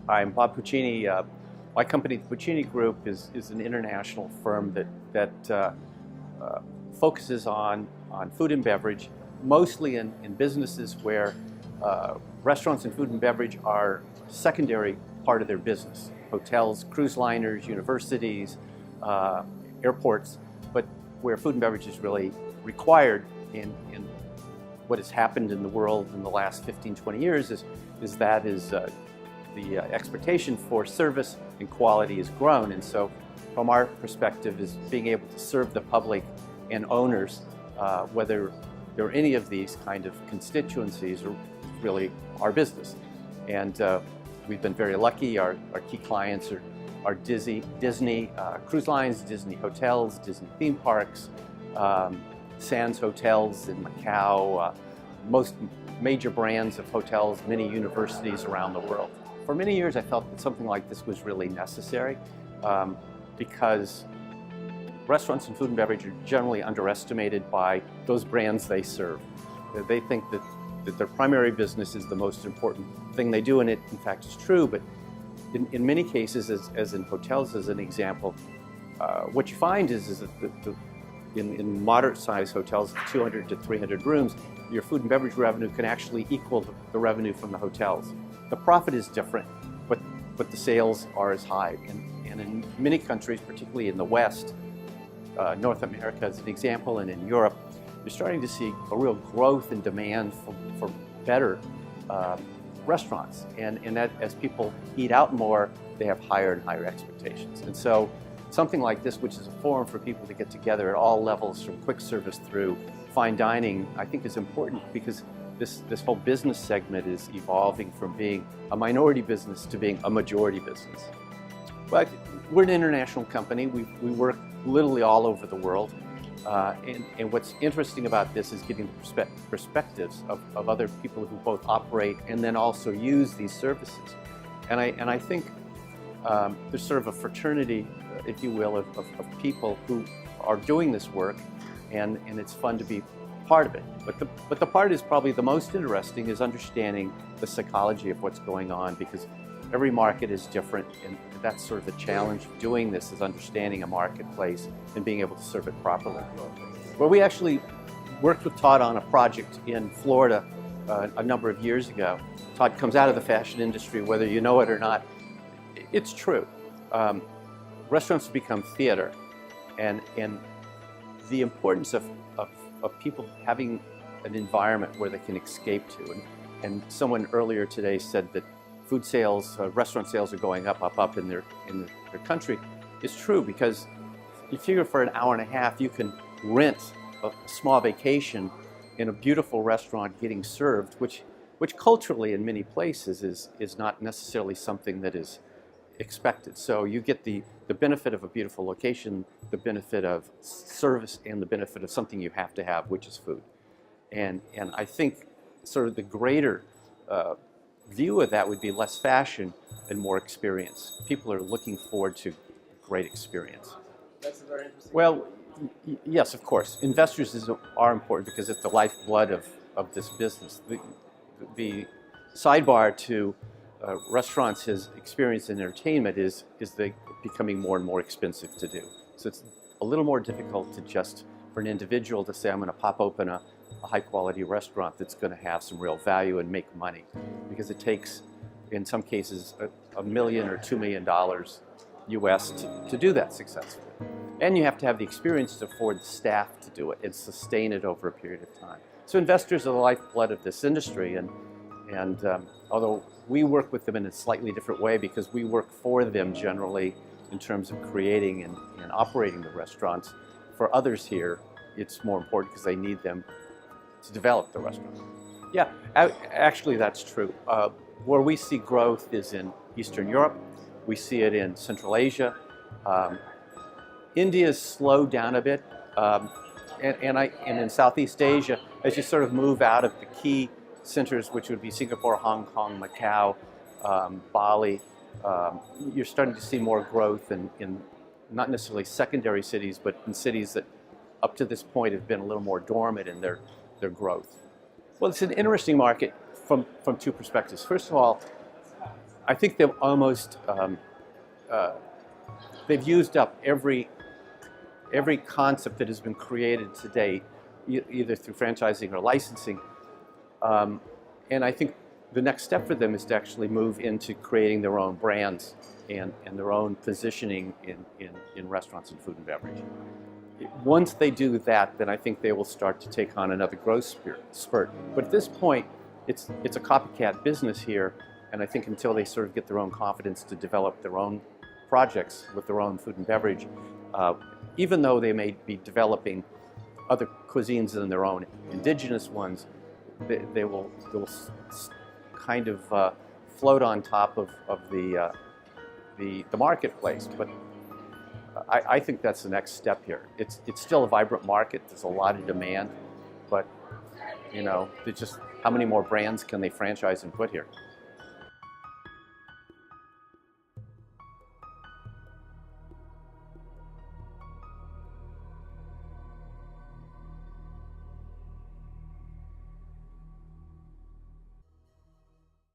I'm Bob Puccini. My company, the Puccini Group, is an international firm that focuses on food and beverage, mostly in businesses where restaurants and food and beverage are a secondary part of their business. Hotels, cruise liners, universities, airports, but where food and beverage is really required in what has happened in the world in the last 15, 20 years is the expectation for service and quality has grown. And so from our perspective is being able to serve the public and owners, whether there are any of these kind of constituencies, or really our business. And we've been very lucky. Our key clients are Disney cruise lines, Disney hotels, Disney theme parks, Sands hotels in Macau, most major brands of hotels, many universities around the world. For many years I felt that something like this was really necessary because restaurants and food and beverage are generally underestimated by those brands they serve. They think that their primary business is the most important thing they do, and it in fact is true, but in many cases, as in hotels as an example, what you find is that in moderate-sized hotels, 200 to 300 rooms, your food and beverage revenue can actually equal the revenue from the hotels. The profit is different, but the sales are as high. And in many countries, particularly in the West, North America as an example, and in Europe, you're starting to see a real growth in demand for better restaurants. And that as people eat out more, they have higher and higher expectations. And so something like this, which is a forum for people to get together at all levels, from quick service through fine dining, I think is important because this whole business segment is evolving from being a minority business to being a majority business. But we're an international company. We work literally all over the world. And what's interesting about this is getting the perspectives of other people who both operate and then also use these services. And I think there's sort of a fraternity, if you will, of people who are doing this work, and it's fun to be part of it. But the part is probably the most interesting is understanding the psychology of what's going on, because every market is different, and that's sort of the challenge of doing this, is understanding a marketplace and being able to serve it properly. Well, we actually worked with Todd on a project in Florida a number of years ago. Todd comes out of the fashion industry, whether you know it or not. It's true. Restaurants have become theater, and the importance of people having an environment where they can escape to. And someone earlier today said that food sales, restaurant sales are going up in their country. It's true, because you figure for an hour and a half you can rent a small vacation in a beautiful restaurant getting served, which culturally in many places is not necessarily something that is expected. So you get the benefit of a beautiful location, the benefit of service, and the benefit of something you have to have, which is food. And I think sort of the greater view of that would be less fashion and more experience. People are looking forward to great experience. That's a very interesting. Well, yes, of course. Investors are important because it's the lifeblood of this business. The sidebar to restaurants' his experience in entertainment is they becoming more and more expensive to do. So it's a little more difficult to just, for an individual to say, I'm going to pop open a high quality restaurant that's going to have some real value and make money, because it takes, in some cases, $1 million or $2 million US to do that successfully. And you have to have the experience to afford the staff to do it and sustain it over a period of time. So investors are the lifeblood of this industry, and although we work with them in a slightly different way, because we work for them generally in terms of creating and operating the restaurants, for others here it's more important because they need them to develop the restaurant. Yeah, actually that's true. Where we see growth is in Eastern Europe. We see it in Central Asia. India's slowed down a bit, and in Southeast Asia, as you sort of move out of the key centers, which would be Singapore, Hong Kong, Macau, Bali, you're starting to see more growth in not necessarily secondary cities, but in cities that up to this point have been a little more dormant in their growth. Well, it's an interesting market from two perspectives. First of all, I think they've almost they've used up every concept that has been created to date, either through franchising or licensing. And I think the next step for them is to actually move into creating their own brands and their own positioning in restaurants and food and beverage. Once they do that, then I think they will start to take on another growth spurt. But at this point, it's a copycat business here, and I think until they sort of get their own confidence to develop their own projects with their own food and beverage, even though they may be developing other cuisines than their own indigenous ones, they will kind of float on top of the marketplace. But I think that's the next step here. It's still a vibrant market. There's a lot of demand, but you know, there's just how many more brands can they franchise and put here?